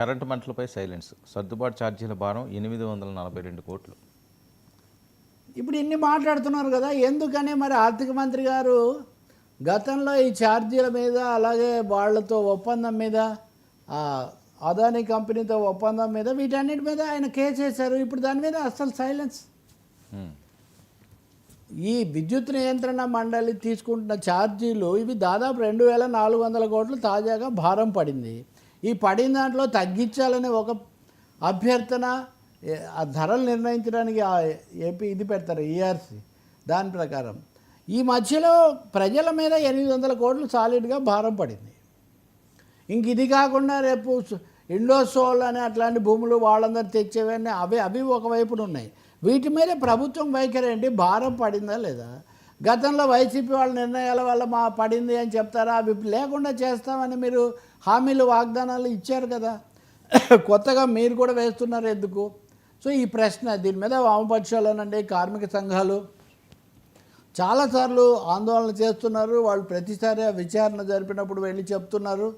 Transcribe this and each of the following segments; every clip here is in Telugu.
కరెంటు మంటలపై సైలెన్స్, సర్దుబాటు ఛార్జీల భారం 842 కోట్లు. ఇప్పుడు ఇన్ని మాట్లాడుతున్నారు కదా, ఎందుకని మరి ఆర్థిక మంత్రి గారు గతంలో ఈ ఛార్జీల మీద అలాగే వాళ్ళతో ఒప్పందం మీద అదానీ కంపెనీతో ఒప్పందం మీద వీటన్నిటి మీద ఆయన కేసు వేశారు. ఇప్పుడు దాని మీద అసలు సైలెన్స్. ఈ విద్యుత్ నియంత్రణ మండలి తీసుకుంటున్న ఛార్జీలు ఇవి దాదాపు 2400 కోట్లు తాజాగా భారం పడింది. ఈ పడిన దాంట్లో తగ్గించాలని ఒక అభ్యర్థన, ఆ ధరలు నిర్ణయించడానికి ఏపీ ఇది పెడతారు ఈఆర్సీ, దాని ప్రకారం ఈ మధ్యలో ప్రజల మీద 800 కోట్లు సాలిడ్గా భారం పడింది. ఇంక ఇది కాకుండా రేపు ఇండోసోల్ అని అట్లాంటి భూములు వాళ్ళందరూ తెచ్చేవన్నీ అవి ఒకవైపున ఉన్నాయి. వీటి మీద ప్రభుత్వం వైఖరి ఏంటి? భారం పడిందా లేదా? గతంలో వైసీపీ వాళ్ళ నిర్ణయాల వల్ల మా పడింది అని చెప్తారా? అవి లేకుండా చేస్తామని మీరు హామీలు వాగ్దానాలు ఇచ్చారు కదా, కొత్తగా మీరు కూడా వేస్తున్నారు ఎందుకు? సో ఈ ప్రశ్న, దీని మీద వామపక్షాలనండి కార్మిక సంఘాలు చాలాసార్లు ఆందోళన చేస్తున్నారు. వాళ్ళు ప్రతిసారి విచారణ జరిపినప్పుడు వెళ్ళి చెప్తున్నారు,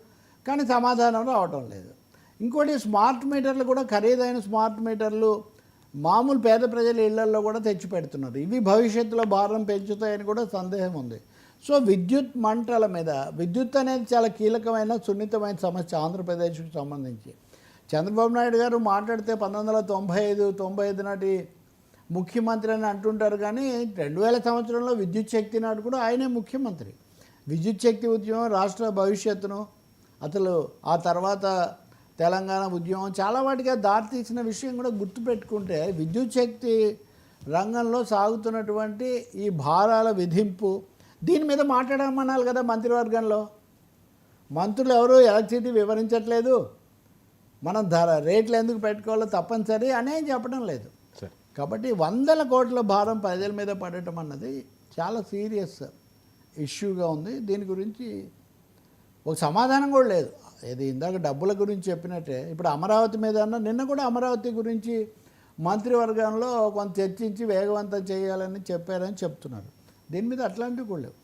కానీ సమాధానం రావటం లేదు. ఇంకోటి, స్మార్ట్ మీటర్లు కూడా, ఖరీదైన స్మార్ట్ మీటర్లు మామూలు పేద ప్రజల ఇళ్లల్లో కూడా తెచ్చి పెడుతున్నారు. ఇవి భవిష్యత్తులో భారం పెంచుతాయని కూడా సందేహం ఉంది. సో విద్యుత్ మంటల మీద, విద్యుత్ అనేది చాలా కీలకమైన సున్నితమైన సమస్య ఆంధ్రప్రదేశ్కు సంబంధించి. చంద్రబాబు నాయుడు గారు మాట్లాడితే 1995 నాటి ముఖ్యమంత్రి అని అంటుంటారు, కానీ 2000 సంవత్సరంలో విద్యుత్ శక్తి నాడు కూడా ఆయనే ముఖ్యమంత్రి. విద్యుత్ శక్తి ఉద్యమం రాష్ట్ర భవిష్యత్తును, అసలు ఆ తర్వాత తెలంగాణ ఉద్యమం చాలా వాటిగా దారితీసిన విషయం కూడా గుర్తుపెట్టుకుంటే, విద్యుత్ శక్తి రంగంలో సాగుతున్నటువంటి ఈ భారాల విధింపు, దీని మీద మాట్లాడమనాలి కదా మంత్రివర్గంలో. మంత్రులు ఎవరు ఎలక్ట్రిసిటీ వివరించట్లేదు, మనం రేట్లు ఎందుకు పెట్టుకోవాలో తప్పనిసరి అనేం చెప్పడం లేదు. కాబట్టి 100 కోట్ల భారం ప్రజల మీద పడటం అన్నది చాలా సీరియస్ ఇష్యూగా ఉంది. దీని గురించి ఒక సమాధానం కూడా లేదు. ఇది ఇందాక డబ్బుల గురించి చెప్పినట్టే ఇప్పుడు అమరావతి మీద నిన్న కూడా అమరావతి గురించి మంత్రివర్గంలో కొంత చర్చించి వేగవంతం చేయాలని చెప్పారని చెప్తున్నారు. దీని మీద అట్లాంటివి కూడా లేవు.